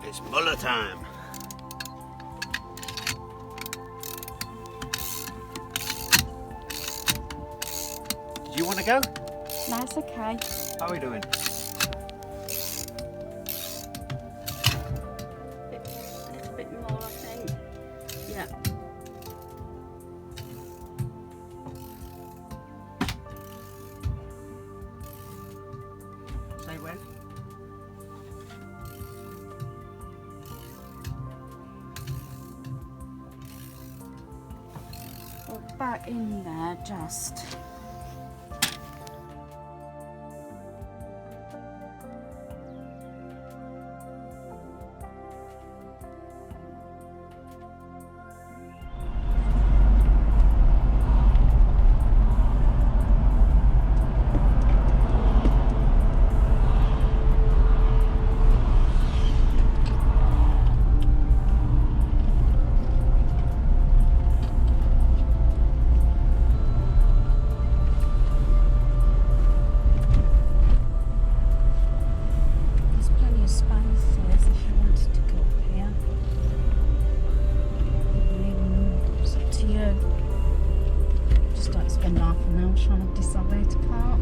It's Muller time. Do you want to go? No, it's okay. How are we doing? A little bit more, I think. Yeah. Say when? Well, back in there, just. Trying to decide where to park.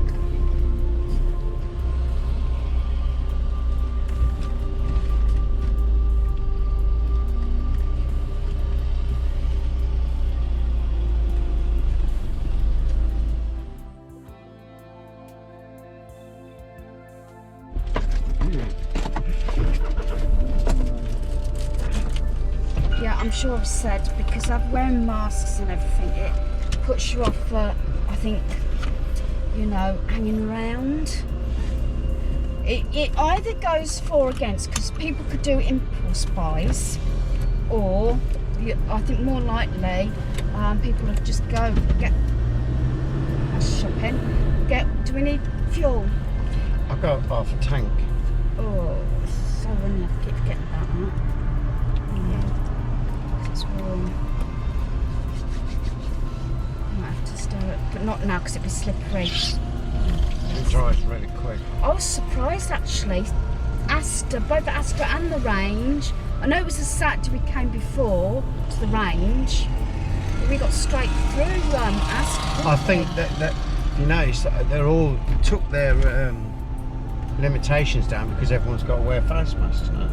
Yeah, I'm sure I've said, because I'm wearing masks and everything, it puts you off I think, you know, hanging around. It either goes for or against, because people could do impulse buys, or I think more likely people would just go get shopping. Do we need fuel? I've got half a tank. Oh, so unlucky to get that, huh? Yeah, it's warm. But not now, because it'd be slippery. It dries really quick. I was surprised actually. Both Astor and the range. I know it was a Saturday we came before to the range, but we got straight through Astor. I think that you notice they're all took their limitations down because everyone's got to wear face masks now.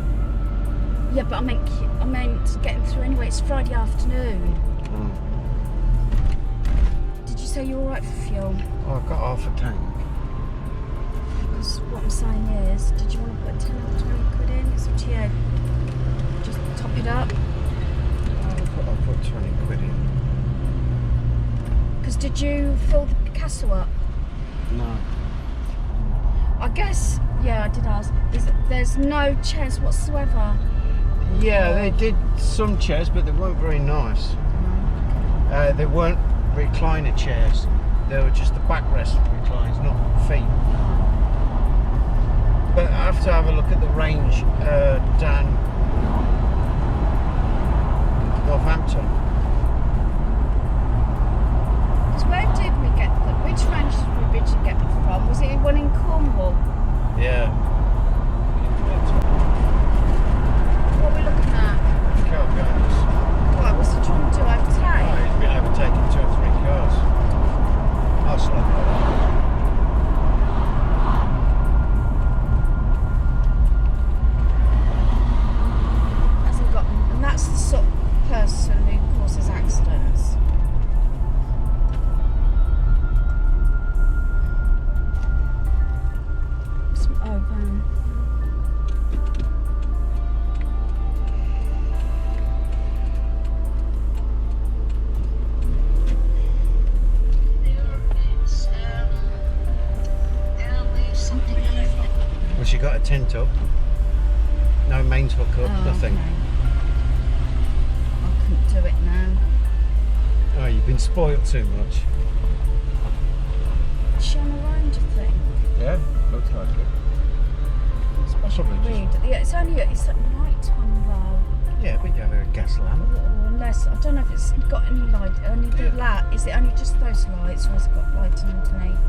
Yeah, but I meant getting through anyway. It's Friday afternoon. So you're alright for fuel? Oh, I've got half a tank. Because what I'm saying is, did you want to put 10 or 20 quid in? It's up to you. Just top it up. I'll put 20 quid in. Because did you fill the Picasso up? No. I guess, yeah, I did ask. There's no chairs whatsoever. Yeah, they did some chairs, but they weren't very nice. They weren't recliner chairs. They were just the backrest reclines, not feet. But I have to have a look at the range down Northampton. So where did we get which range did we originally get them from? Was it one in Cornwall? Yeah. What are we looking at? Caravan. What was he trying to do? Overtake? Oh, he's been overtaking 2 or 3 cars. I'll slow down. And that's the sort of person who causes accidents. Well, she got a tent up. No mains hook up, nothing. Okay. I couldn't do it now. Oh, you've been spoilt too much. Is she on the range, I think? Yeah, looks like it. It's possibly just... Yeah, it's at night time though. Yeah, but you have a gas lamp. Unless, I don't know if it's got any light, only the light. Is it only just those lights, or has it got lighting underneath?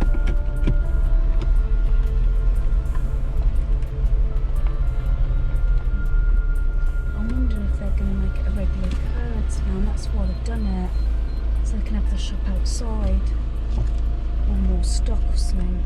something.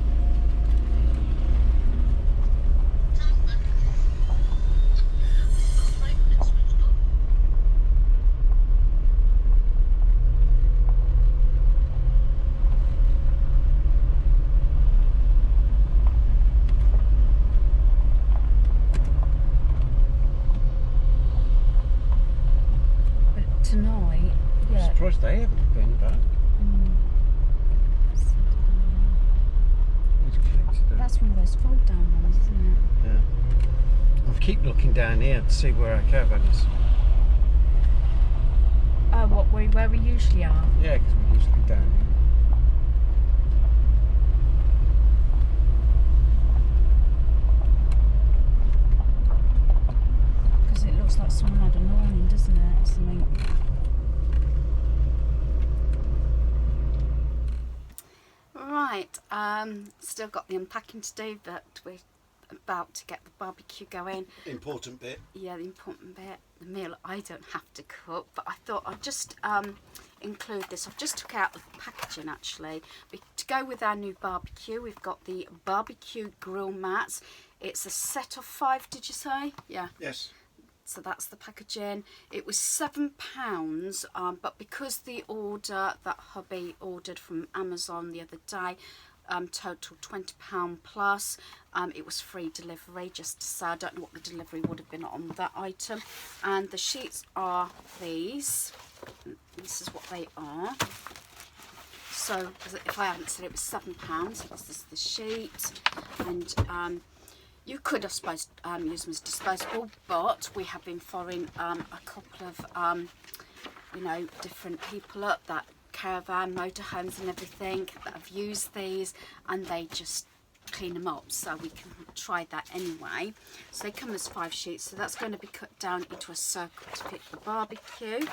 But tonight, yeah. I'm surprised they haven't been back. That's one of those fold down ones, isn't it? Yeah. I'll keep looking down here to see where our caravan is. Oh, where we usually are? Yeah, because we're usually down here. Because it looks like someone had an awning, doesn't it? Or something. Right, still got the unpacking to do, but we're about to get the barbecue going. Important bit. Yeah, the important bit, the meal I don't have to cook, but I thought I'd just include this. I've just took out the packaging actually. To go with our new barbecue, we've got the barbecue grill mats. It's a set of 5, did you say? Yeah. Yes. So that's the packaging. It was £7, but because the order that hubby ordered from Amazon the other day totaled £20 plus, it was free delivery, just to say. I don't know what the delivery would have been on that item. And the sheets are these. This is what they are. So if I hadn't said it was £7, this is the sheet. And you could, I suppose, use them as disposable, but we have been following a couple of, you know, different people up that caravan, motorhomes and everything that have used these, and they just clean them up, so we can try that anyway. So they come as 5 sheets, so that's going to be cut down into a circle to fit the barbecue,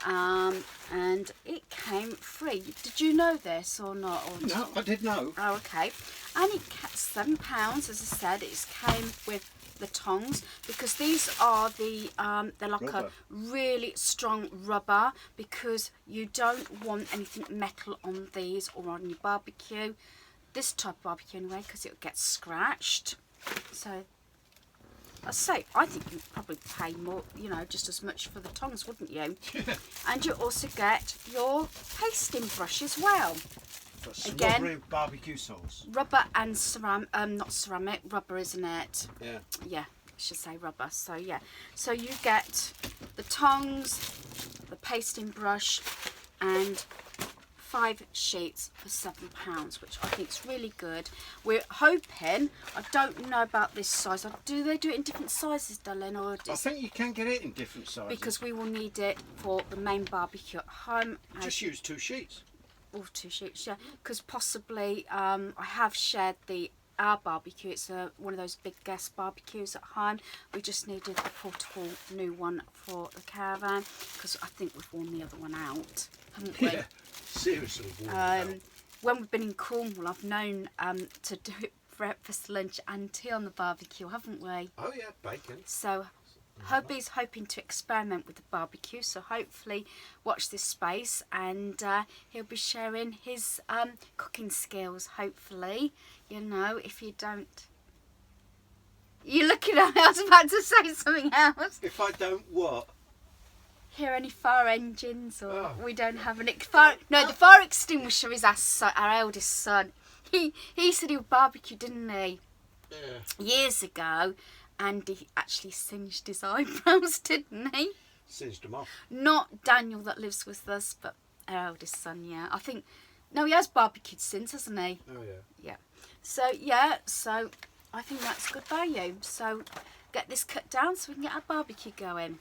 and it came free. Did you know this or not? Or No, I did know. Oh, okay. And it £7, as I said. It came with the tongs, because these are the they're like Rubber. a really strong rubber, because you don't want anything metal on these or on your barbecue, this type of barbecue anyway, because it'll get scratched. So I say, I think you'd probably pay more, you know, just as much for the tongs, wouldn't you? And you also get your pasting brush as well. Again, rubbery barbecue sauce. Rubber and ceramic, not ceramic, rubber, isn't it? Yeah. Yeah, I should say rubber. So yeah, so you get the tongs, the pasting brush, and 5 sheets for £7, which I think is really good. We're hoping, I don't know about this size. Do they do it in different sizes, darling? Or I think you can get it in different sizes. because we will need it for the main barbecue at home. Just use 2 sheets. Or 2 sheets, yeah, because possibly I have shared our barbecue. It's one of those big gas barbecues at home. We just needed the portable new one for the caravan, because I think we've worn the other one out, haven't we? Yeah, seriously. When we've been in Cornwall, I've known to do it breakfast, lunch and tea on the barbecue, haven't we? Oh yeah, bacon. So hubby's hoping to experiment with the barbecue, so hopefully watch this space, and he'll be sharing his cooking skills, hopefully. You know, if you don't... You're looking at me, I was about to say something else. If I don't what? Hear any fire engines, or we don't have any... No, the fire extinguisher is our eldest son. He said he would barbecue, didn't he? Yeah. Years ago. And he actually singed his eyebrows, didn't he? Singed them off. Not Daniel that lives with us, but our eldest son, yeah. I think, no, he has barbecued since, hasn't he? Oh yeah. Yeah. So, yeah, so I think that's good value. So get this cut down so we can get our barbecue going.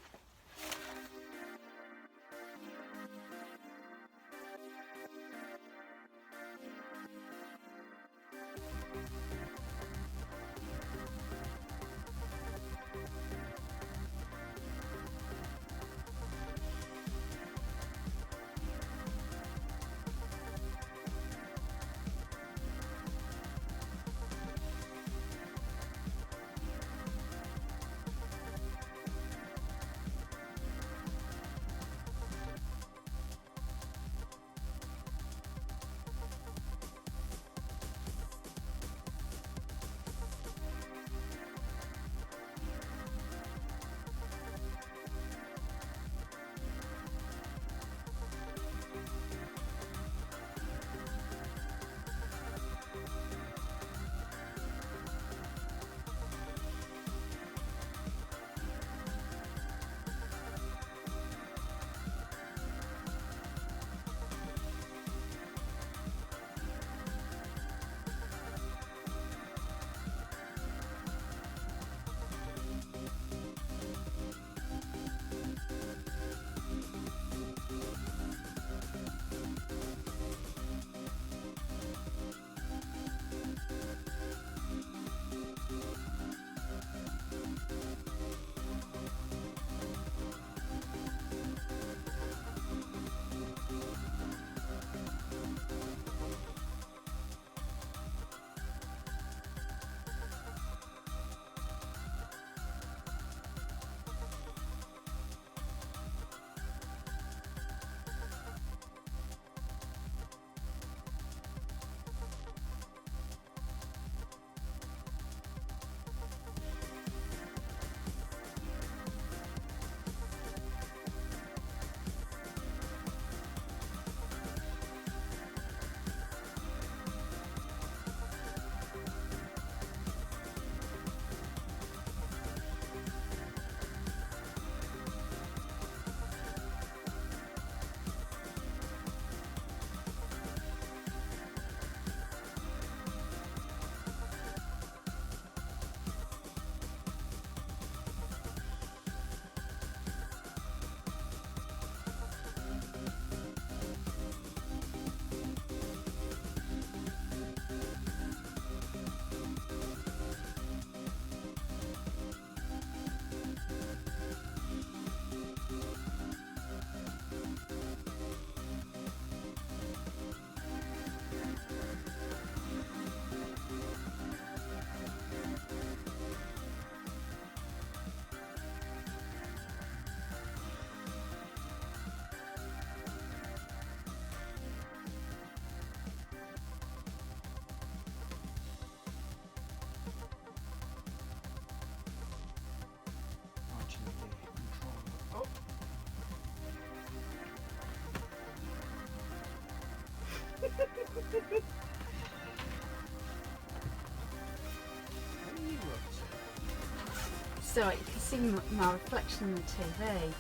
So you can see my reflection on the TV.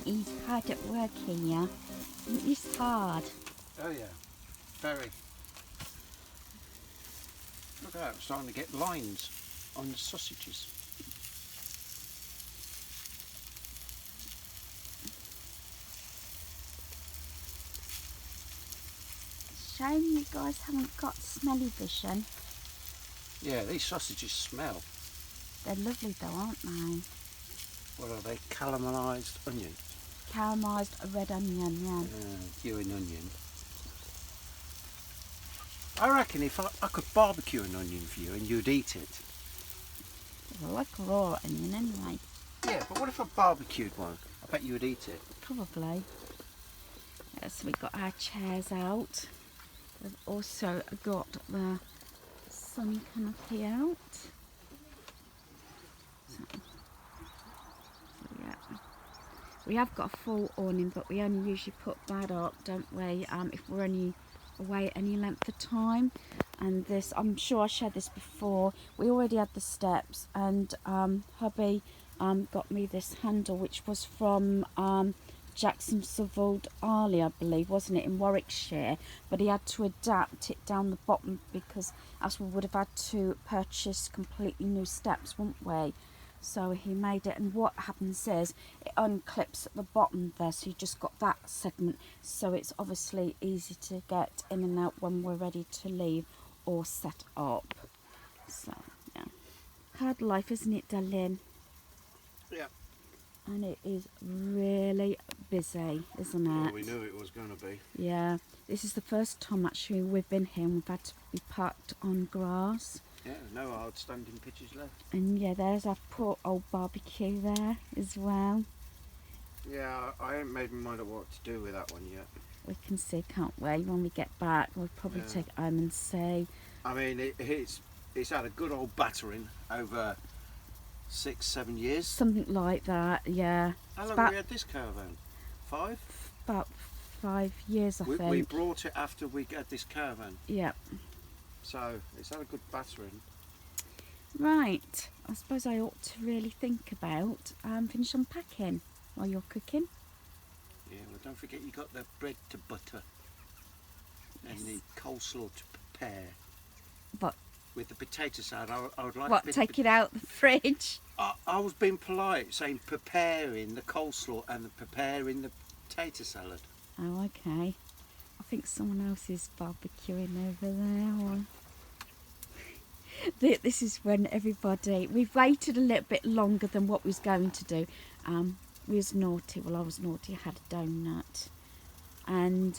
He's hard at work here. It's hard. Oh yeah, very. Look at that, I'm starting to get lines on the sausages. Shame you guys haven't got smelly vision. Yeah, these sausages smell. They're lovely though, aren't they? What are they? Caramelised onion. Caramelised red onion, yeah. You an onion. I reckon if I could barbecue an onion for you and you'd eat it. I like raw onion anyway. Yeah, but what if I barbecued one? I bet you would eat it. Probably. Yes, we got our chairs out. We've also got the sun canopy out. So yeah. We have got a full awning, but we only usually put that up, don't we, if we're only away any length of time. And this, I'm sure I shared this before, we already had the steps, and hubby got me this handle, which was from Jackson Savold Arley, I believe, wasn't it, in Warwickshire, but he had to adapt it down the bottom because else we would have had to purchase completely new steps, wouldn't we? So he made it, and what happens is it unclips at the bottom there, so you just got that segment, so it's obviously easy to get in and out when we're ready to leave or set up. So yeah, hard life, isn't it, darling? Yeah. And it is really busy, isn't it? Well, we knew it was going to be. Yeah, this is the first time actually we've been here and we've had to be parked on grass. Yeah, no hard standing pitches left. And yeah, there's our poor old barbecue there as well. Yeah, I ain't made my mind up what to do with that one yet. We can see, can't we? When we get back, we'll probably take it home and see. I mean, it's had a good old battering over 6-7 years. Something like that, yeah. How long have we had this caravan? 5? About 5 years, I think. We brought it after we had this caravan. Yeah. So it's had a good battering. Right, I suppose I ought to really think about finish unpacking while you're cooking. Yeah, well, don't forget you got the bread to butter and the coleslaw to prepare. What? With the potato salad, I would like. What? Take it out the fridge. I was being polite, saying preparing the coleslaw and preparing the potato salad. Oh, okay. I think someone else is barbecuing over there. Or... This is when everybody... We've waited a little bit longer than what we was going to do. We was naughty. Well, I was naughty. I had a donut. And...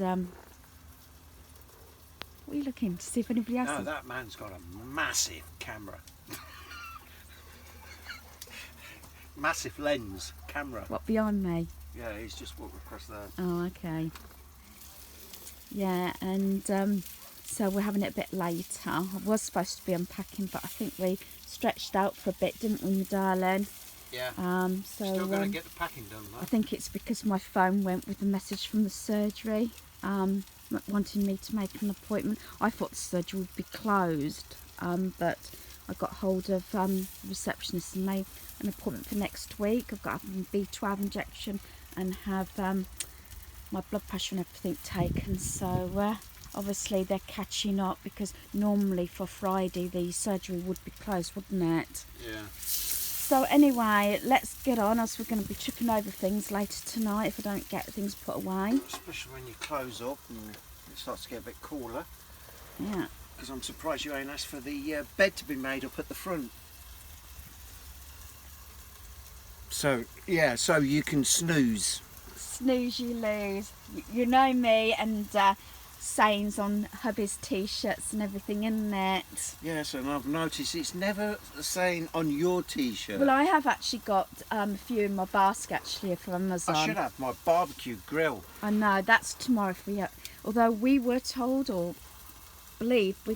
what are you looking to see if anybody else... No, that man's got a massive camera. Massive lens camera. What, behind me? Yeah, he's just walked across there. Oh, okay. Yeah, and so we're having it a bit later. I was supposed to be unpacking, but I think we stretched out for a bit, didn't we, my darling? Yeah. So still going to get the packing done, though. I think it's because my phone went with the message from the surgery, wanting me to make an appointment. I thought the surgery would be closed, but I got hold of the receptionist and made an appointment for next week. I've got to have a B12 injection and have my blood pressure and everything taken. So obviously they're catching up, because normally for Friday the surgery would be closed, wouldn't it? Yeah. So anyway, let's get on, else we're going to be tripping over things later tonight if I don't get things put away. Especially when you close up and it starts to get a bit cooler. Yeah. because I'm surprised you ain't asked for the bed to be made up at the front. So yeah, so you can snooze. Snooze you lose. You know me and sayings on hubby's t-shirts and everything, isn't it? Yes, and I've noticed it's never a saying on your t-shirt. Well, I have actually got a few in my basket actually from Amazon. I should have my barbecue grill. I know, that's tomorrow for you. Although we were told, or believe, for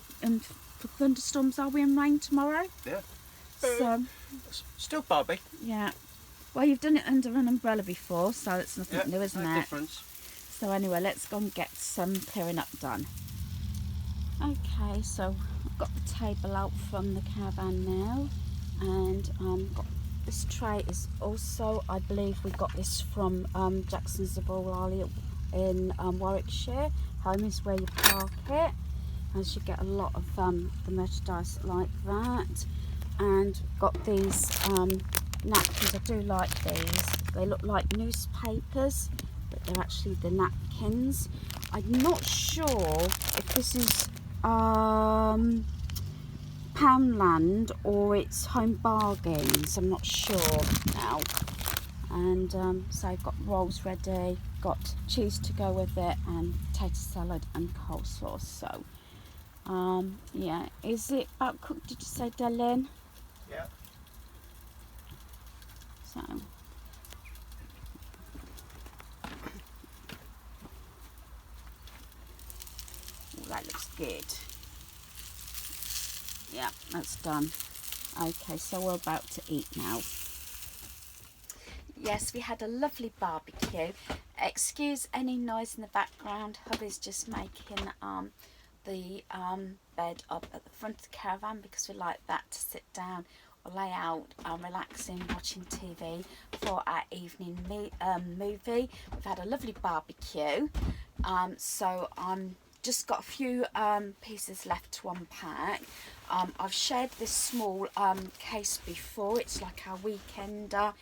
thunderstorms, are we in rain tomorrow? Yeah. So, Still Barbie. yeah. Well, you've done it under an umbrella before, so it's nothing new, isn't no it? difference. So anyway, let's go and get some clearing up done. Okay, so I've got the table out from the caravan now, and got this tray is also, I believe we got this from Jackson's of All in Warwickshire. Home is where you park it, and you get a lot of the merchandise like that. And got these napkins. I do like these. They look like newspapers, but they're actually the napkins. I'm not sure if this is Poundland or it's Home Bargains. I'm not sure now. And so I've got rolls ready, got cheese to go with it, and potato salad and coleslaw. So yeah, is it about cooked, did you say, Dylan? Yeah. So that looks good. Yeah, that's done. Okay, so we're about to eat now. Yes, we had a lovely barbecue. Excuse any noise in the background. Hubby's just making the bed up at the front of the caravan because we like that to sit down or lay out, relaxing, watching TV for our evening movie. We've had a lovely barbecue, so I'm just got a few pieces left to unpack. I've shared this small case before. It's like our weekender,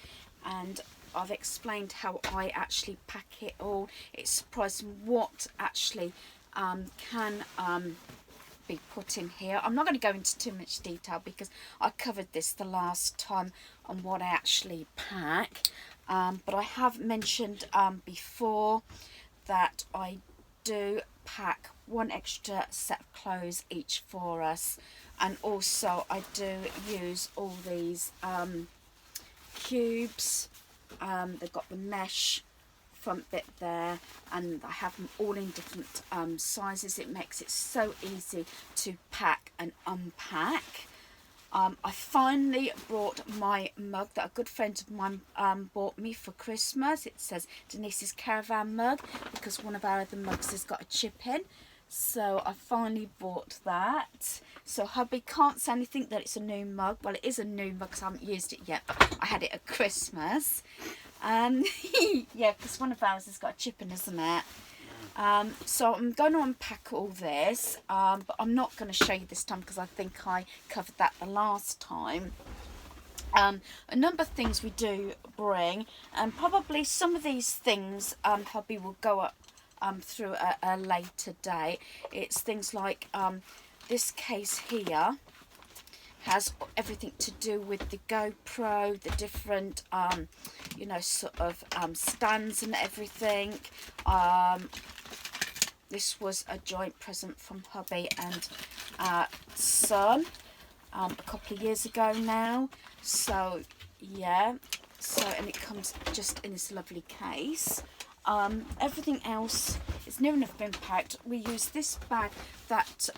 and I've explained how I actually pack it all. It's surprising what actually can be put in here. I'm not going to go into too much detail because I covered this the last time on what I actually pack, but I have mentioned before that I do pack one extra set of clothes each for us, and also I do use all these cubes. They've got the mesh front bit there, and I have them all in different sizes. It makes it so easy to pack and unpack. I finally brought my mug that a good friend of mine bought me for Christmas. It says Denise's Caravan mug because one of our other mugs has got a chip in. So I finally bought that. So hubby can't say anything that it's a new mug. Well, it is a new mug because I haven't used it yet, but I had it at Christmas. Yeah, because one of ours has got a chip in, isn't it? So I'm going to unpack all this, but I'm not going to show you this time because I think I covered that the last time. A number of things we do bring, and probably some of these things hubby will go up through a later date. It's things like this case here has everything to do with the GoPro, the different you know, sort of stands and everything. This was a joint present from hubby and son a couple of years ago now. So yeah, so, and it comes just in this lovely case. Everything else is near enough been packed. We use this bag that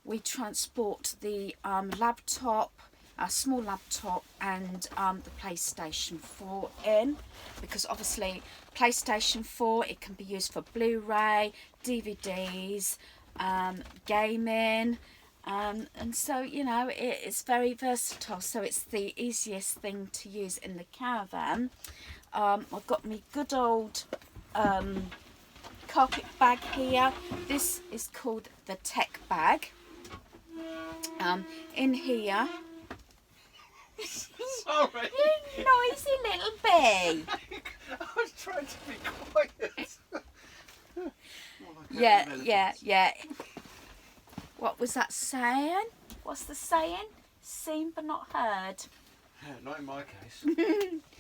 we transport the laptop, a small laptop, and the PlayStation 4 in, because obviously PlayStation 4, it can be used for Blu-ray, DVDs, gaming, and so, you know, it's very versatile, so it's the easiest thing to use in the caravan. I've got my good old carpet bag here. This is called the tech bag. In here, Sorry. you noisy little bee. I was trying to be quiet. Yeah. What was that saying? What's the saying? Seen but not heard. Yeah, not in my case.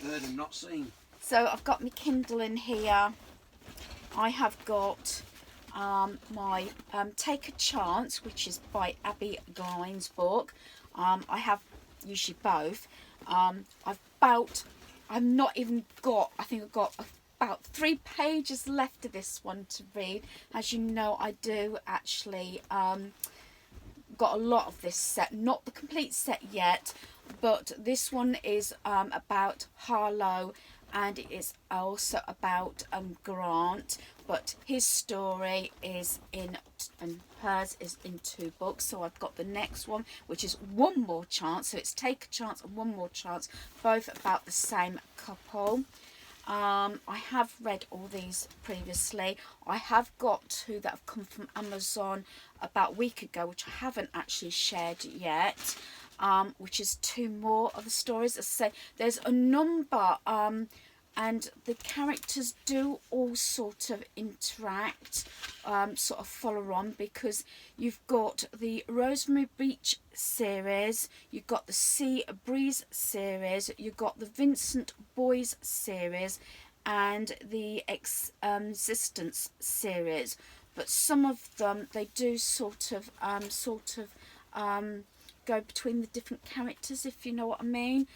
Heard and not seen. So I've got my Kindle in here. I have got my Take a Chance, which is by Abby Glyn's book. I have usually both. I've not even got, I think I've got about 3 pages left of this one to read. As you know, I do actually got a lot of this set, not the complete set yet, but this one is about Harlow, and it is also about Grant, but his story is in, and hers is in 2 books. So I've got the next one, which is One More Chance. So it's Take a Chance and One More Chance, both about the same couple. I have read all these previously. I have got 2 that have come from Amazon about a week ago, which I haven't actually shared yet, which is 2 more of the stories. As I say, there's a number, and the characters do all sort of interact, sort of follow on, because you've got the Rosemary Beach series, you've got the Sea Breeze series, you've got the Vincent Boys series, and the Existence series. But some of them, they do sort of go between the different characters, if you know what I mean.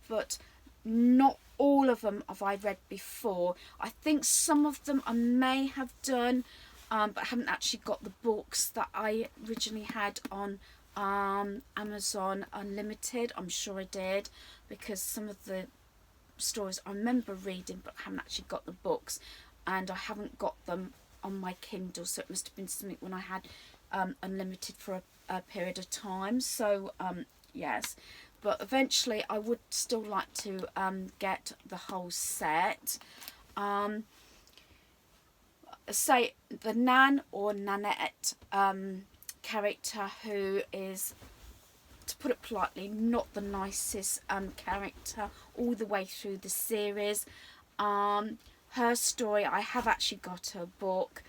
But not all of them have I read before. I think some of them I may have done, but I haven't actually got the books that I originally had on Amazon Unlimited. I'm sure I did, because some of the stories I remember reading, but I haven't actually got the books, and I haven't got them on my Kindle, so it must have been something when I had Unlimited for a period of time. So yes, but eventually I would still like to get the whole set. Say the Nan or Nanette character, who is, to put it politely, not the nicest character all the way through the series. Her story, I have actually got her book,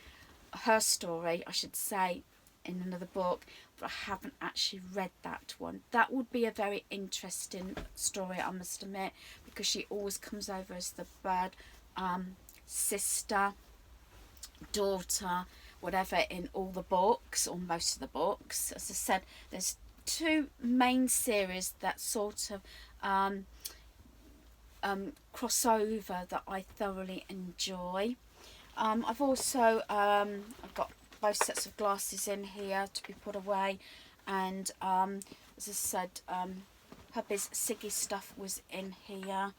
her story I should say, in another book, but I haven't actually read that one. That would be a very interesting story, I must admit, because she always comes over as the bad sister, daughter, whatever, in all the books, or most of the books. As I said, there's 2 main series that sort of cross over that I thoroughly enjoy. I've also I've got both sets of glasses in here to be put away, and as I said, hubby's Siggy stuff was in here,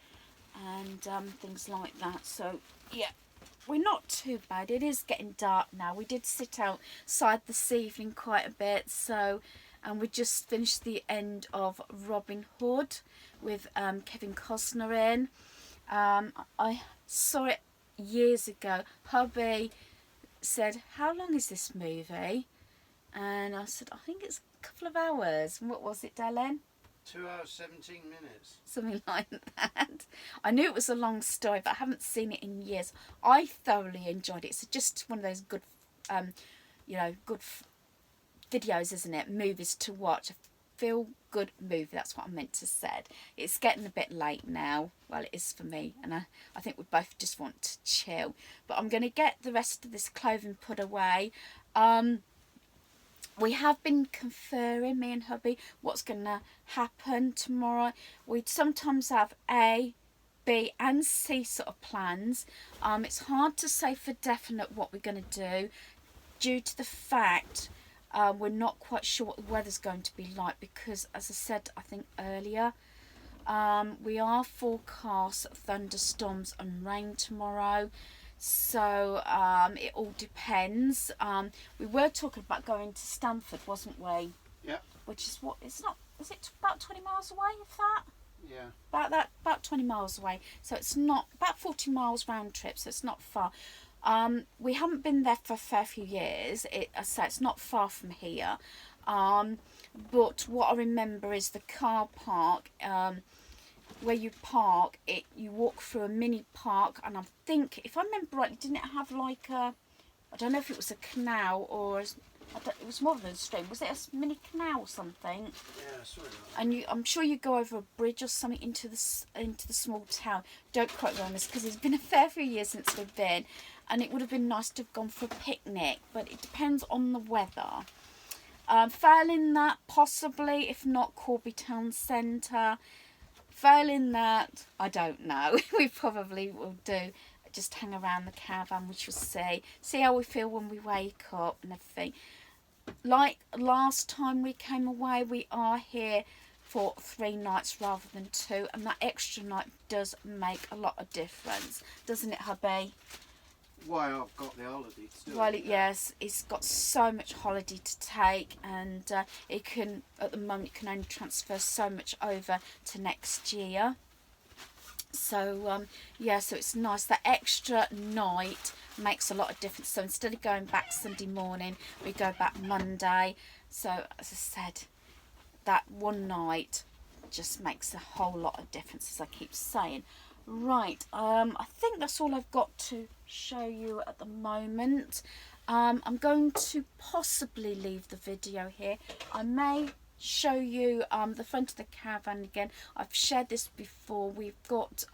and things like that. So yeah, we're not too bad. It is getting dark now. We did sit outside this evening quite a bit, so, and we just finished the end of Robin Hood with Kevin Costner in. I saw it years ago. Hubby said, "How long is this movie?" And I said, "I think it's a couple of hours." And what was it, Dylan? 2 hours 17 minutes. Something like that. I knew it was a long story, but I haven't seen it in years. I thoroughly enjoyed it. It's just one of those good, good videos, isn't it? Movies to watch. A feel good movie. That's what I meant to say. It's getting a bit late now. Well, it is for me, and I think we both just want to chill. But I'm going to get the rest of this clothing put away. We have been conferring, me and hubby, what's going to happen tomorrow. We sometimes have A, B and C sort of plans. It's hard to say for definite what we're going to do, due to the fact we're not quite sure what the weather's going to be like, because, as I said, I think earlier, we are forecast thunderstorms and rain tomorrow. So it all depends. We were talking about going to Stamford, wasn't we? Yeah. Which is what, it's not, is it about 20 miles away, if that? Yeah. About 20 miles away. So it's not, about 40 miles round trip, so it's not far. We haven't been there for a fair few years. I say it's not far from here. But what I remember is the car park, where you park, you walk through a mini park, and I think, if I remember rightly, didn't it have like a, I don't know if it was a canal or it was more than a stream. Was it a mini canal or something? Yeah, sorry about that. And I'm sure you go over a bridge or something into the small town. Don't quote me on this because it's been a fair few years since we've been, and it would have been nice to have gone for a picnic, but it depends on the weather. Failing that, possibly, if not Corby Town Centre. Failing that, I don't know. We probably will do. Just hang around the caravan, we shall see how we feel when we wake up and everything. Like last time we came away, we are here for 3 nights rather than 2, and that extra night does make a lot of difference, doesn't it, hubby? Why I've got the holiday to do Well, it. yes, it's got so much holiday to take, and it can, at the moment, it can only transfer so much over to next year. So yeah, so it's nice. That extra night makes a lot of difference. So instead of going back Sunday morning, we go back Monday. So as I said, that one night just makes a whole lot of difference, as I keep saying. Right, I think that's all I've got to show you at the moment. I'm going to possibly leave the video here. I may show you the front of the caravan again. I've shared this before. We've got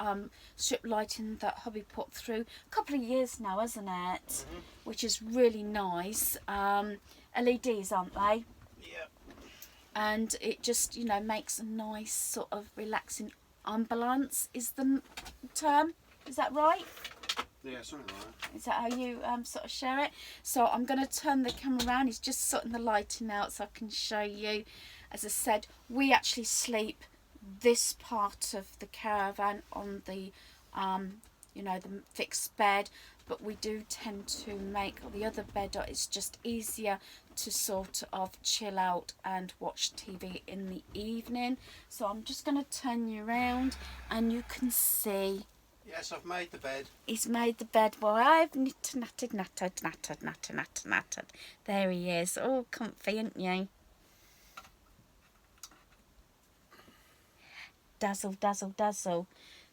strip lighting that hubby put through a couple of years now, hasn't it? Which is really nice. LEDs, aren't they? Yeah. And it just, you know, makes a nice sort of relaxing ambience is the term. Is that right? Yeah, something like that. Is that how you sort of share it? So I'm going to turn the camera around. He's just sorting the lighting out so I can show you. As I said, we actually sleep this part of the caravan on the, you know, the fixed bed. But we do tend to make the other bed, it's just easier to sort of chill out and watch TV in the evening. So I'm just going to turn you around and you can see. Yes, I've made the bed. He's made the bed. Well, I've nattered. There he is, all comfy, ain't you? Dazzle, dazzle, dazzle.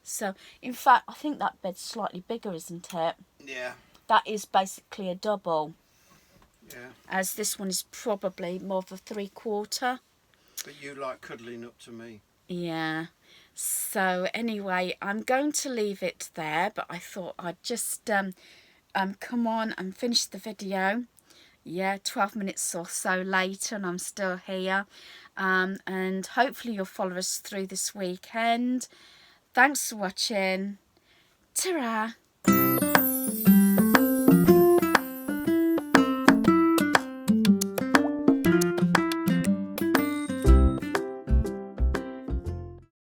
So, in fact, I think that bed's slightly bigger, isn't it? Yeah. That is basically a double. Yeah. As this one is probably more of a 3/4. But you like cuddling up to me. Yeah. So anyway, I'm going to leave it there, but I thought I'd just come on and finish the video. Yeah, 12 minutes or so later and I'm still here. And hopefully you'll follow us through this weekend. Thanks for watching. Ta-ra!